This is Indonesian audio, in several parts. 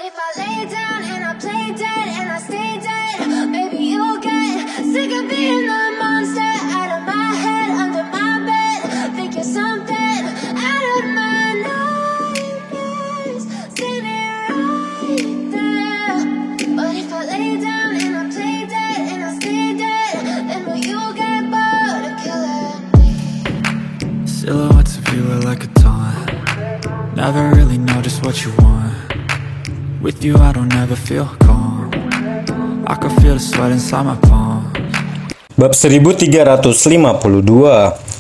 if I lay down and I play dead and I stay dead, maybe you'll get sick of being the monster out of my head, under my bed, thinking something out of my nightmares, standing right there. But if I lay down and I play dead and I stay dead, then will you get bored of killing me? Silhouettes of you are like a taunt. Never really know just what you want. With you I don't ever feel calm. I can feel the sweat inside my palm. Bab 1352.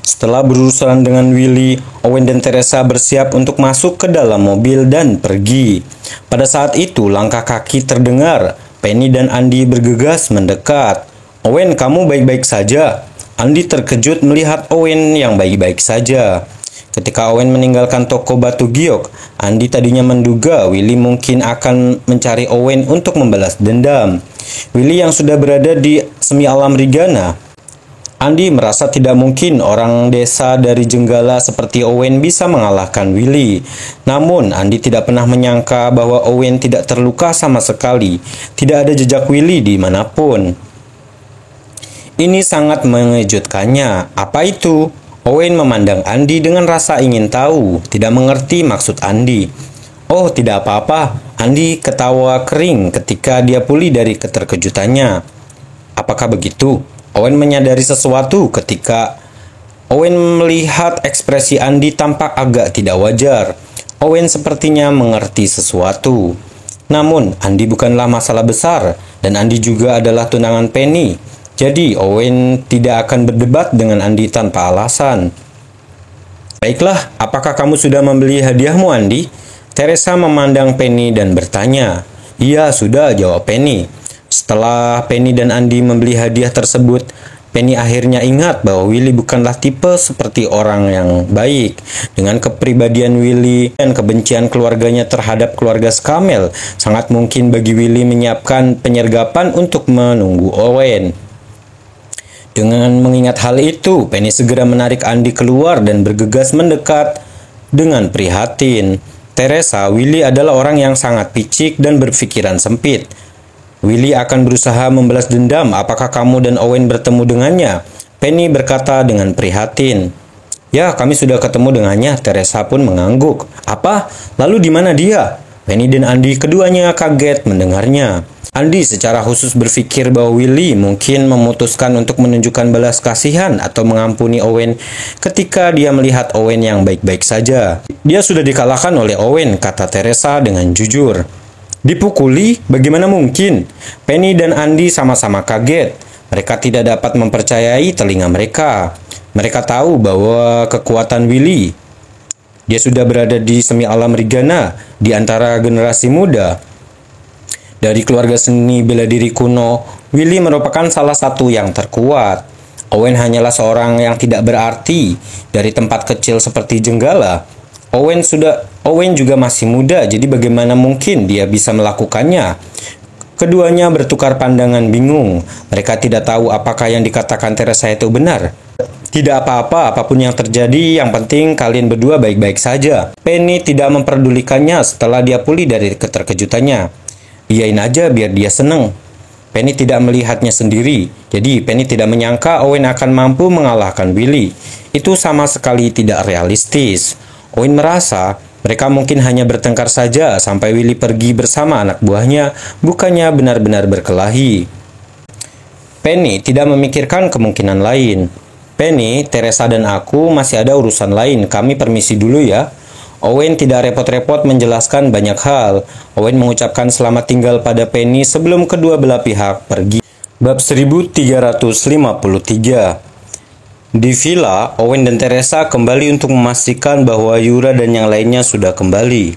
Setelah berurusan dengan Willy, Owen dan Teresa bersiap untuk masuk ke dalam mobil dan pergi. Pada saat itu langkah kaki terdengar. Penny dan Andy bergegas mendekat. "Owen, kamu baik-baik saja?" Andy terkejut melihat Owen yang baik-baik saja. Ketika Owen meninggalkan toko batu giok, Andy tadinya menduga Willy mungkin akan mencari Owen untuk membalas dendam. Willy yang sudah berada di semi alam Rigana. Andy merasa tidak mungkin orang desa dari Jenggala seperti Owen bisa mengalahkan Willy. Namun, Andy tidak pernah menyangka bahwa Owen tidak terluka sama sekali. Tidak ada jejak Willy dimanapun. Ini sangat mengejutkannya. Apa itu? Owen memandang Andy dengan rasa ingin tahu, tidak mengerti maksud Andy. "Oh, tidak apa-apa." Andy ketawa kering ketika dia pulih dari keterkejutannya. "Apakah begitu?" Owen menyadari sesuatu ketika Owen melihat ekspresi Andy tampak agak tidak wajar. Owen sepertinya mengerti sesuatu. Namun, Andy bukanlah masalah besar, dan Andy juga adalah tunangan Penny. Jadi, Owen tidak akan berdebat dengan Andy tanpa alasan. "Baiklah, apakah kamu sudah membeli hadiahmu, Andy?" Teresa memandang Penny dan bertanya. "Iya, sudah," jawab Penny. Setelah Penny dan Andy membeli hadiah tersebut, Penny akhirnya ingat bahwa Willy bukanlah tipe seperti orang yang baik. Dengan kepribadian Willy dan kebencian keluarganya terhadap keluarga Scamell, sangat mungkin bagi Willy menyiapkan penyergapan untuk menunggu Owen. Dengan mengingat hal itu, Penny segera menarik Andy keluar dan bergegas mendekat dengan prihatin. "Teresa, Willy adalah orang yang sangat picik dan berpikiran sempit. Willy akan berusaha membalas dendam apakah kamu dan Owen bertemu dengannya?" Penny berkata dengan prihatin. "Ya, kami sudah ketemu dengannya." Teresa pun mengangguk. "Apa? Lalu di mana dia?" Penny dan Andy keduanya kaget mendengarnya. Andy secara khusus berpikir bahwa Willy mungkin memutuskan untuk menunjukkan belas kasihan atau mengampuni Owen ketika dia melihat Owen yang baik-baik saja. "Dia sudah dikalahkan oleh Owen," kata Teresa dengan jujur. "Dipukuli? Bagaimana mungkin?" Penny dan Andy sama-sama kaget. Mereka tidak dapat mempercayai telinga mereka. Mereka tahu bahwa kekuatan Willy. Dia sudah berada di semi alam Rigana, di antara generasi muda. Dari keluarga seni bela diri kuno, Willy merupakan salah satu yang terkuat. Owen hanyalah seorang yang tidak berarti dari tempat kecil seperti Jenggala. Owen juga masih muda, jadi bagaimana mungkin dia bisa melakukannya? Keduanya bertukar pandangan bingung. Mereka tidak tahu apakah yang dikatakan Teresa itu benar. "Tidak apa-apa, apapun yang terjadi, yang penting kalian berdua baik-baik saja." Penny tidak memperdulikannya setelah dia pulih dari keterkejutannya. "Iyain aja biar dia seneng." Penny tidak melihatnya sendiri, jadi Penny tidak menyangka Owen akan mampu mengalahkan Willy. Itu sama sekali tidak realistis. Owen merasa mereka mungkin hanya bertengkar saja sampai Willy pergi bersama anak buahnya, bukannya benar-benar berkelahi. Penny tidak memikirkan kemungkinan lain. "Penny, Teresa dan aku masih ada urusan lain, kami permisi dulu ya." Owen tidak repot-repot menjelaskan banyak hal. Owen mengucapkan selamat tinggal pada Penny sebelum kedua belah pihak pergi. Bab 1353. Di villa, Owen dan Teresa kembali untuk memastikan bahwa Yura dan yang lainnya sudah kembali.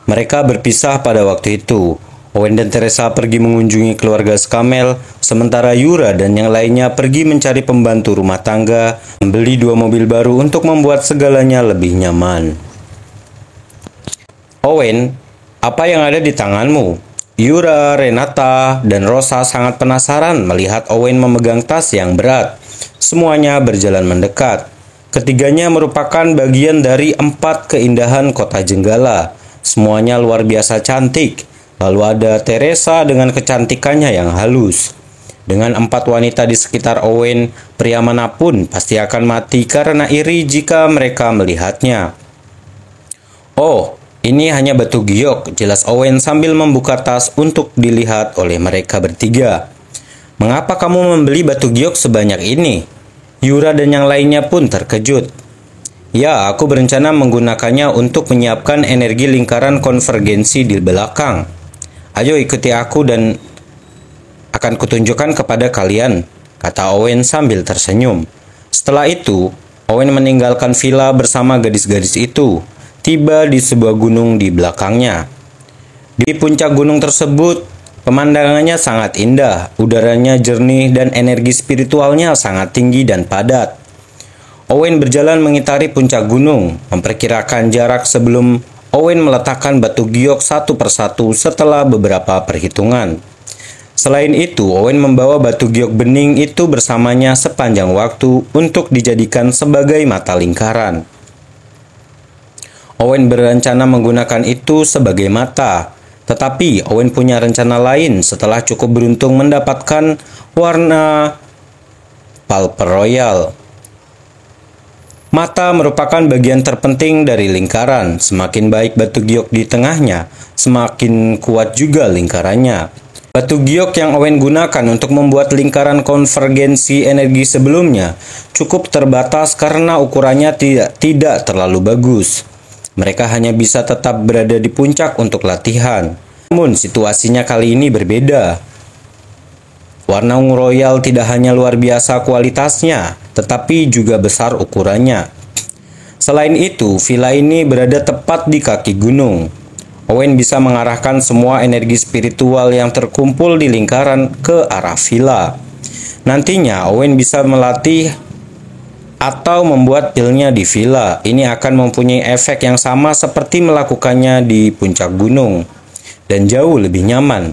Mereka berpisah pada waktu itu. Owen dan Teresa pergi mengunjungi keluarga Scamell, sementara Yura dan yang lainnya pergi mencari pembantu rumah tangga, membeli 2 mobil baru untuk membuat segalanya lebih nyaman. "Owen, apa yang ada di tanganmu?" Yura, Renata, dan Rosa sangat penasaran melihat Owen memegang tas yang berat. Semuanya berjalan mendekat. Ketiganya merupakan bagian dari 4 keindahan kota Jenggala. Semuanya luar biasa cantik. Lalu ada Teresa dengan kecantikannya yang halus. Dengan 4 wanita di sekitar Owen, pria manapun pasti akan mati karena iri jika mereka melihatnya. "Oh, ini hanya batu giok," jelas Owen sambil membuka tas untuk dilihat oleh mereka bertiga. "Mengapa kamu membeli batu giok sebanyak ini?" Yura dan yang lainnya pun terkejut. "Ya, aku berencana menggunakannya untuk menyiapkan energi lingkaran konvergensi di belakang. Ayo ikuti aku dan akan kutunjukkan kepada kalian," kata Owen sambil tersenyum. Setelah itu, Owen meninggalkan villa bersama gadis-gadis itu, tiba di sebuah gunung di belakangnya. Di puncak gunung tersebut, pemandangannya sangat indah, udaranya jernih dan energi spiritualnya sangat tinggi dan padat. Owen berjalan mengitari puncak gunung, memperkirakan jarak sebelum Owen meletakkan batu giok satu persatu setelah beberapa perhitungan. Selain itu, Owen membawa batu giok bening itu bersamanya sepanjang waktu untuk dijadikan sebagai mata lingkaran. Owen berencana menggunakan itu sebagai mata, tetapi Owen punya rencana lain setelah cukup beruntung mendapatkan warna Purple Royal. Mata merupakan bagian terpenting dari lingkaran. Semakin baik batu giok di tengahnya, semakin kuat juga lingkarannya. Batu giok yang Owen gunakan untuk membuat lingkaran konvergensi energi sebelumnya cukup terbatas karena ukurannya tidak terlalu bagus. Mereka hanya bisa tetap berada di puncak untuk latihan. Namun situasinya kali ini berbeda. Warna ungu royal tidak hanya luar biasa kualitasnya, tetapi juga besar ukurannya. Selain itu, villa ini berada tepat di kaki gunung. Owen bisa mengarahkan semua energi spiritual yang terkumpul di lingkaran ke arah villa. Nantinya, Owen bisa melatih atau membuat pilnya di villa. Ini akan mempunyai efek yang sama seperti melakukannya di puncak gunung, dan jauh lebih nyaman.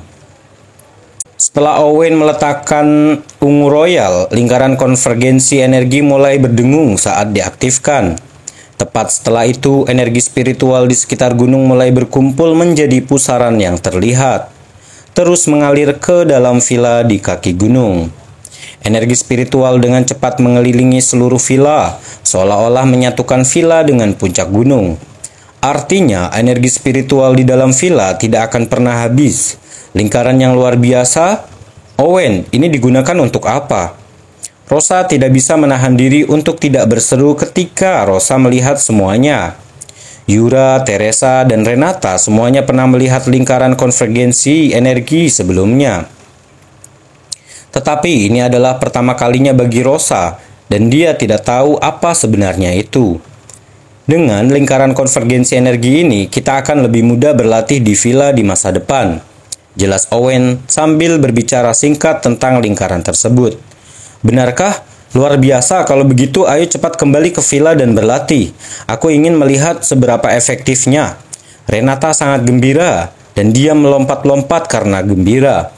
Setelah Owen meletakkan ungu royal, lingkaran konvergensi energi mulai berdengung saat diaktifkan. Tepat setelah itu, energi spiritual di sekitar gunung mulai berkumpul menjadi pusaran yang terlihat, terus mengalir ke dalam villa di kaki gunung. Energi spiritual dengan cepat mengelilingi seluruh villa, seolah-olah menyatukan villa dengan puncak gunung. Artinya, energi spiritual di dalam villa tidak akan pernah habis. Lingkaran yang luar biasa. "Owen, ini digunakan untuk apa?" Rosa tidak bisa menahan diri untuk tidak berseru ketika Rosa melihat semuanya. Yura, Teresa, dan Renata semuanya pernah melihat lingkaran konvergensi energi sebelumnya. Tetapi ini adalah pertama kalinya bagi Rosa, dan dia tidak tahu apa sebenarnya itu. Dengan lingkaran konvergensi energi ini, kita akan lebih mudah berlatih di villa di masa depan, jelas Owen sambil berbicara singkat tentang lingkaran tersebut. "Benarkah? Luar biasa, kalau begitu ayo cepat kembali ke villa dan berlatih. Aku ingin melihat seberapa efektifnya." Renata sangat gembira, dan dia melompat-lompat karena gembira.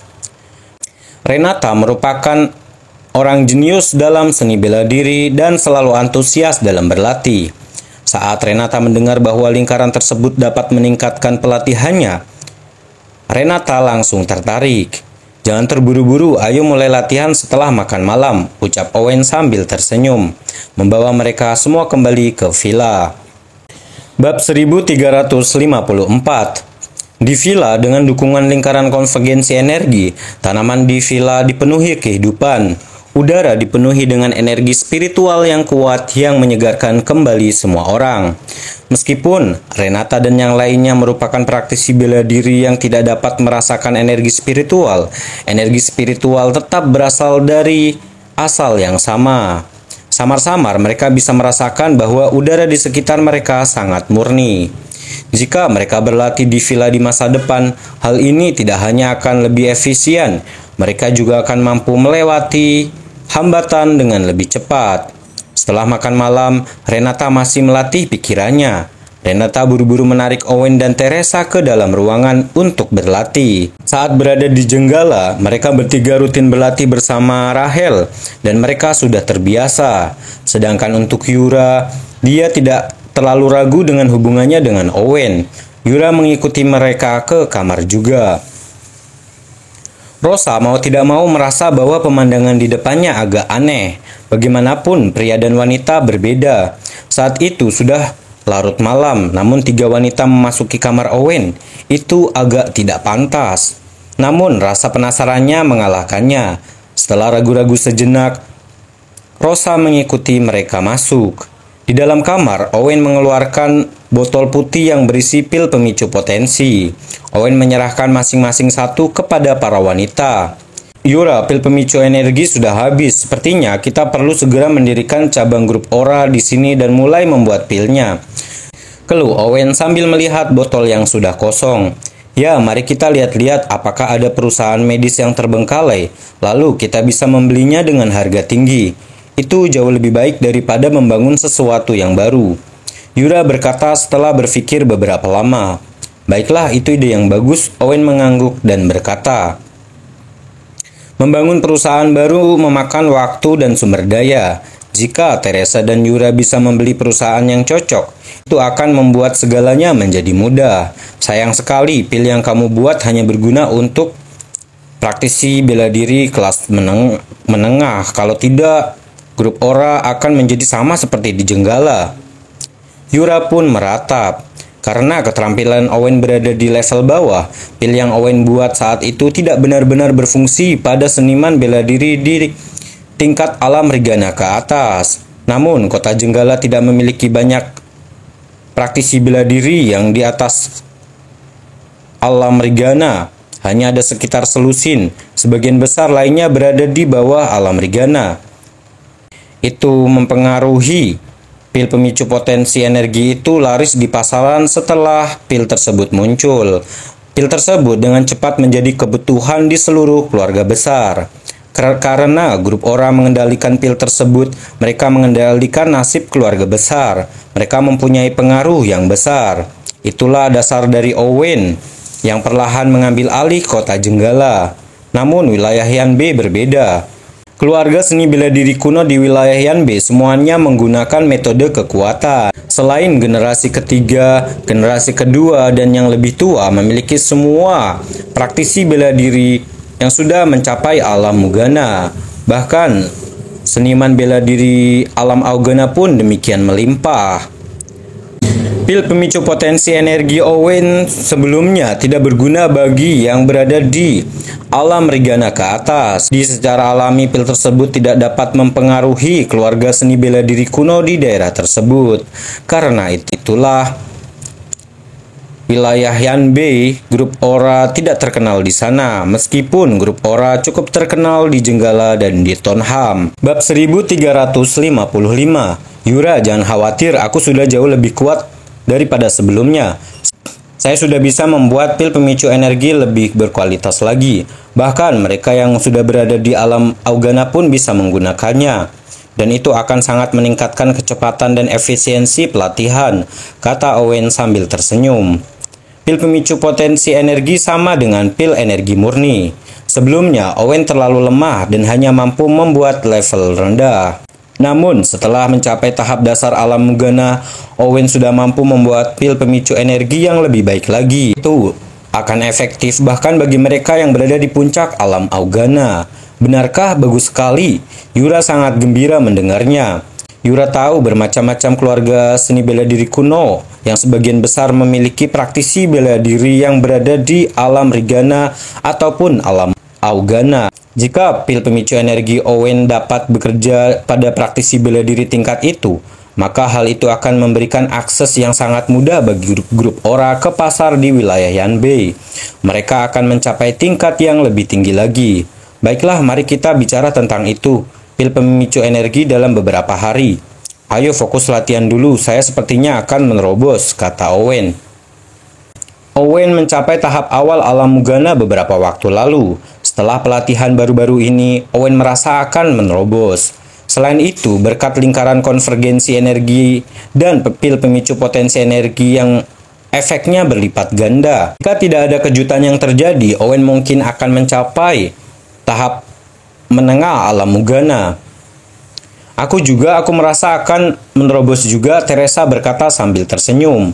Renata merupakan orang jenius dalam seni bela diri dan selalu antusias dalam berlatih. Saat Renata mendengar bahwa lingkaran tersebut dapat meningkatkan pelatihannya, Renata langsung tertarik. "Jangan terburu-buru, ayo mulai latihan setelah makan malam," ucap Owen sambil tersenyum, membawa mereka semua kembali ke villa. Bab 1354. Di villa dengan dukungan lingkaran konvergensi energi, tanaman di villa dipenuhi kehidupan. Udara dipenuhi dengan energi spiritual yang kuat yang menyegarkan kembali semua orang. Meskipun Renata dan yang lainnya merupakan praktisi bela diri yang tidak dapat merasakan energi spiritual tetap berasal dari asal yang sama. Samar-samar mereka bisa merasakan bahwa udara di sekitar mereka sangat murni. Jika mereka berlatih di villa di masa depan, hal ini tidak hanya akan lebih efisien, mereka juga akan mampu melewati hambatan dengan lebih cepat. Setelah makan malam, Renata masih melatih pikirannya. Renata buru-buru menarik Owen dan Teresa ke dalam ruangan untuk berlatih. Saat berada di Jenggala, mereka bertiga rutin berlatih bersama Rahel, dan mereka sudah terbiasa. Sedangkan untuk Yura, dia tidak terlalu ragu dengan hubungannya dengan Owen. Yura mengikuti mereka ke kamar juga. Rosa mau tidak mau merasa bahwa pemandangan di depannya agak aneh. Bagaimanapun, pria dan wanita berbeda. Saat itu sudah larut malam, namun 3 wanita memasuki kamar Owen. Itu agak tidak pantas. Namun, rasa penasarannya mengalahkannya. Setelah ragu-ragu sejenak, Rosa mengikuti mereka masuk. Di dalam kamar, Owen mengeluarkan botol putih yang berisi pil pemicu potensi. Owen menyerahkan masing-masing satu kepada para wanita. Yura, pil pemicu energi sudah habis. Sepertinya kita perlu segera mendirikan cabang grup Aura di sini dan mulai membuat pilnya. Keluh Owen sambil melihat botol yang sudah kosong. Ya, mari kita lihat-lihat apakah ada perusahaan medis yang terbengkalai. Lalu kita bisa membelinya dengan harga tinggi. Itu jauh lebih baik daripada membangun sesuatu yang baru. Yura berkata setelah berpikir beberapa lama. Baiklah, itu ide yang bagus. Owen mengangguk dan berkata, membangun perusahaan baru memakan waktu dan sumber daya. Jika Teresa dan Yura bisa membeli perusahaan yang cocok, itu akan membuat segalanya menjadi mudah. Sayang sekali, pil yang kamu buat hanya berguna untuk praktisi bela diri kelas menengah. Kalau tidak, grup Aura akan menjadi sama seperti di Jenggala. Yura pun meratap. Karena keterampilan Owen berada di level bawah, pil yang Owen buat saat itu tidak benar-benar berfungsi pada seniman bela diri di tingkat alam Rigana ke atas. Namun, kota Jenggala tidak memiliki banyak praktisi bela diri yang di atas alam Rigana. Hanya ada sekitar selusin, sebagian besar lainnya berada di bawah alam Rigana. Itu mempengaruhi. Pil pemicu potensi energi itu laris di pasaran setelah pil tersebut muncul. Pil tersebut dengan cepat menjadi kebutuhan di seluruh keluarga besar. Karena grup Aura mengendalikan pil tersebut, mereka mengendalikan nasib keluarga besar. Mereka mempunyai pengaruh yang besar. Itulah dasar dari Owen yang perlahan mengambil alih kota Jenggala. Namun wilayah Yanbe berbeda. Keluarga seni bela diri kuno di wilayah Yanbe semuanya menggunakan metode kekuatan. Selain generasi ketiga, generasi kedua, dan yang lebih tua memiliki semua praktisi bela diri yang sudah mencapai alam Mugana. Bahkan, seniman bela diri alam Augana pun demikian melimpah. Pil pemicu potensi energi Owen sebelumnya tidak berguna bagi yang berada di alam Rigana ke atas. Secara alami, pil tersebut tidak dapat mempengaruhi keluarga seni bela diri kuno di daerah tersebut. Karena itulah wilayah Yanbe, grup Aura tidak terkenal di sana, meskipun grup Aura cukup terkenal di Jenggala dan di Tonham. Bab 1355. Yura, jangan khawatir, aku sudah jauh lebih kuat daripada sebelumnya. Saya sudah bisa membuat pil pemicu energi lebih berkualitas lagi. Bahkan mereka yang sudah berada di alam Augana pun bisa menggunakannya. Dan itu akan sangat meningkatkan kecepatan dan efisiensi pelatihan, kata Owen sambil tersenyum. Pil pemicu potensi energi sama dengan pil energi murni. Sebelumnya, Owen terlalu lemah dan hanya mampu membuat level rendah. Namun, setelah mencapai tahap dasar alam Mugana, Owen sudah mampu membuat pil pemicu energi yang lebih baik lagi. Itu akan efektif bahkan bagi mereka yang berada di puncak alam Augana. Benarkah? Bagus sekali. Yura sangat gembira mendengarnya. Yura tahu bermacam-macam keluarga seni bela diri kuno yang sebagian besar memiliki praktisi bela diri yang berada di alam Rigana ataupun alam Augana. Jika pil pemicu energi Owen dapat bekerja pada praktisi bela diri tingkat itu, maka hal itu akan memberikan akses yang sangat mudah bagi grup Aura ke pasar di wilayah Yanbe. Mereka akan mencapai tingkat yang lebih tinggi lagi. Baiklah, mari kita bicara tentang itu. Pil pemicu energi dalam beberapa hari. Ayo fokus latihan dulu, saya sepertinya akan menerobos, kata Owen. Owen mencapai tahap awal alam Mugana beberapa waktu lalu. Setelah pelatihan baru-baru ini, Owen merasa akan menerobos. Selain itu, berkat lingkaran konvergensi energi dan pil pemicu potensi energi yang efeknya berlipat ganda. Jika tidak ada kejutan yang terjadi, Owen mungkin akan mencapai tahap menengah alam Mugana. Aku merasa akan menerobos juga, Teresa berkata sambil tersenyum.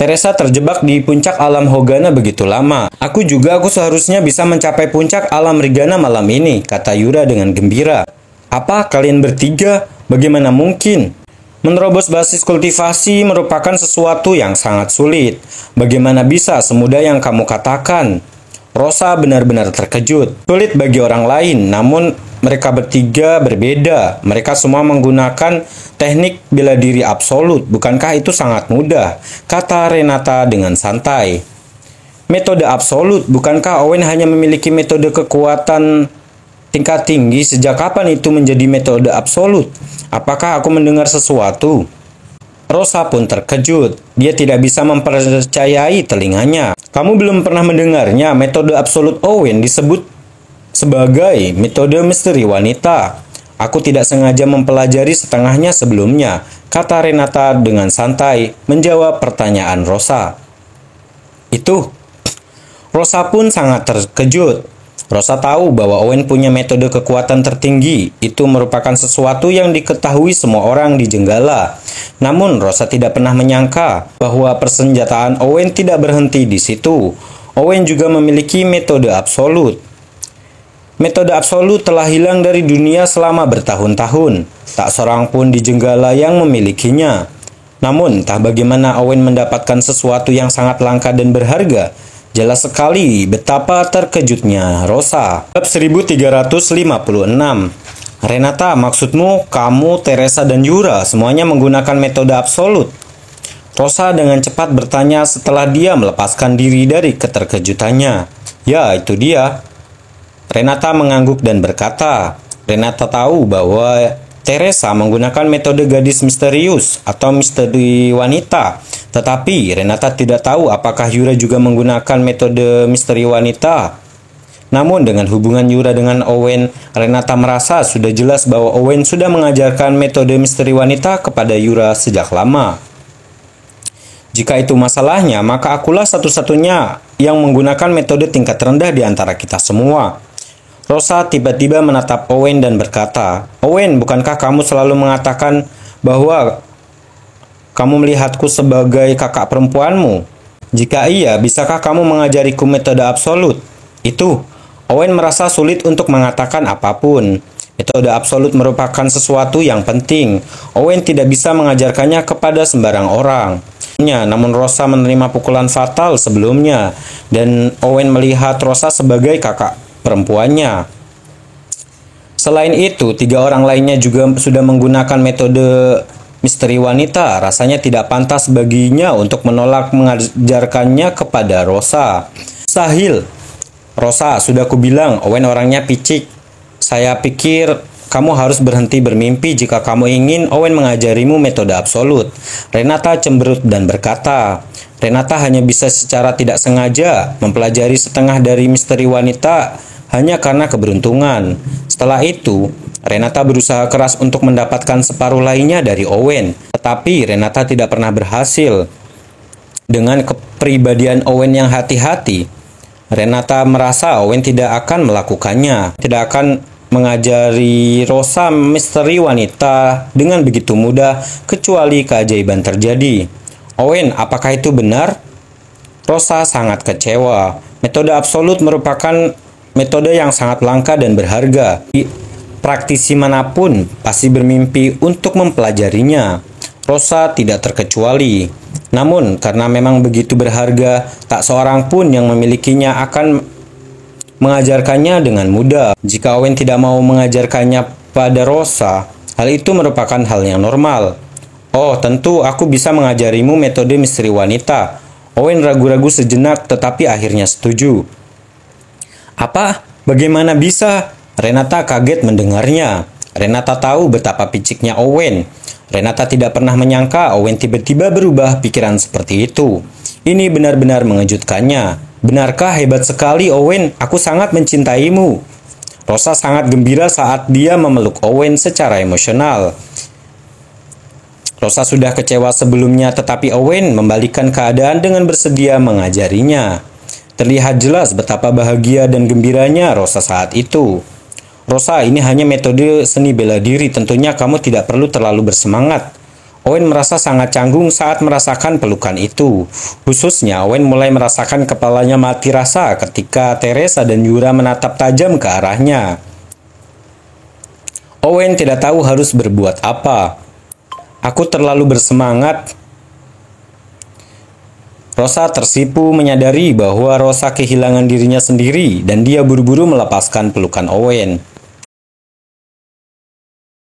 Teresa terjebak di puncak alam Hogana begitu lama. Aku seharusnya bisa mencapai puncak alam Rigana malam ini, kata Yura dengan gembira. Apa kalian bertiga? Bagaimana mungkin? Menerobos basis kultivasi merupakan sesuatu yang sangat sulit. Bagaimana bisa semudah yang kamu katakan? Rosa benar-benar terkejut. Sulit bagi orang lain, namun mereka bertiga berbeda. Mereka semua menggunakan teknik bela diri absolut. Bukankah itu sangat mudah? Kata Renata dengan santai. Metode absolut, bukankah Owen hanya memiliki metode kekuatan tingkat tinggi? Sejak kapan itu menjadi metode absolut? Apakah aku mendengar sesuatu? Rosa pun terkejut. Dia tidak bisa mempercayai telinganya. Kamu belum pernah mendengarnya? Metode absolut Owen disebut sebagai metode misteri wanita. Aku tidak sengaja mempelajari setengahnya sebelumnya, kata Renata dengan santai menjawab pertanyaan Rosa. Rosa pun sangat terkejut. Rosa tahu bahwa Owen punya metode kekuatan tertinggi. Itu merupakan sesuatu yang diketahui semua orang di Jenggala. Namun Rosa tidak pernah menyangka bahwa persenjataan Owen tidak berhenti di situ. Owen juga memiliki metode absolut. Metode absolut telah hilang dari dunia selama bertahun-tahun. Tak seorang pun di Jenggala yang memilikinya. Namun, entah bagaimana Owen mendapatkan sesuatu yang sangat langka dan berharga. Jelas sekali betapa terkejutnya Rosa. Bab 1356. Renata, maksudmu kamu, Teresa, dan Yura semuanya menggunakan metode absolut? Rosa dengan cepat bertanya setelah dia melepaskan diri dari keterkejutannya. Ya, itu dia. Renata mengangguk dan berkata, Renata tahu bahwa Teresa menggunakan metode gadis misterius atau misteri wanita. Tetapi Renata tidak tahu apakah Yura juga menggunakan metode misteri wanita. Namun dengan hubungan Yura dengan Owen, Renata merasa sudah jelas bahwa Owen sudah mengajarkan metode misteri wanita kepada Yura sejak lama. Jika itu masalahnya, maka akulah satu-satunya yang menggunakan metode tingkat rendah di antara kita semua. Rosa tiba-tiba menatap Owen dan berkata, Owen, bukankah kamu selalu mengatakan bahwa kamu melihatku sebagai kakak perempuanmu? Jika iya, bisakah kamu mengajariku metode absolut? Owen merasa sulit untuk mengatakan apapun. Metode absolut merupakan sesuatu yang penting. Owen tidak bisa mengajarkannya kepada sembarang orang. Namun Rosa menerima pukulan fatal sebelumnya, dan Owen melihat Rosa sebagai kakak perempuannya. Selain itu, 3 orang lainnya juga sudah menggunakan metode misteri wanita. Rasanya tidak pantas baginya untuk menolak mengajarkannya kepada Rosa. Sahil, Rosa, sudah kubilang Owen orangnya picik. Saya pikir kamu harus berhenti bermimpi jika kamu ingin Owen mengajarimu metode absolut. Renata cemberut dan berkata, Renata hanya bisa secara tidak sengaja mempelajari setengah dari misteri wanita hanya karena keberuntungan. Setelah itu, Renata berusaha keras untuk mendapatkan separuh lainnya dari Owen. Tetapi Renata tidak pernah berhasil. Dengan kepribadian Owen yang hati-hati, Renata merasa Owen tidak akan melakukannya. Tidak akan mengajari Rosa misteri wanita dengan begitu mudah kecuali keajaiban terjadi. Owen, apakah itu benar? Rosa sangat kecewa. Metode absolut merupakan metode yang sangat langka dan berharga. Praktisi manapun pasti bermimpi untuk mempelajarinya. Rosa tidak terkecuali. Namun, karena memang begitu berharga, tak seorang pun yang memilikinya akan mengajarkannya dengan mudah. Jika Owen tidak mau mengajarkannya pada Rosa, hal itu merupakan hal yang normal. Oh, tentu aku bisa mengajarimu metode misteri wanita. Owen ragu-ragu sejenak tetapi akhirnya setuju. Apa? Bagaimana bisa? Renata kaget mendengarnya. Renata tahu betapa piciknya Owen. Renata tidak pernah menyangka Owen tiba-tiba berubah pikiran seperti itu. Ini benar-benar mengejutkannya. Benarkah hebat sekali Owen? Aku sangat mencintaimu. Rosa sangat gembira saat dia memeluk Owen secara emosional. Rosa sudah kecewa sebelumnya, tetapi Owen membalikan keadaan dengan bersedia mengajarinya. Terlihat jelas betapa bahagia dan gembiranya Rosa saat itu. Rosa, ini hanya metode seni bela diri, tentunya kamu tidak perlu terlalu bersemangat. Owen merasa sangat canggung saat merasakan pelukan itu. Khususnya, Owen mulai merasakan kepalanya mati rasa ketika Teresa dan Yura menatap tajam ke arahnya. Owen tidak tahu harus berbuat apa. Aku terlalu bersemangat. Rosa tersipu menyadari bahwa Rosa kehilangan dirinya sendiri dan dia buru-buru melepaskan pelukan Owen.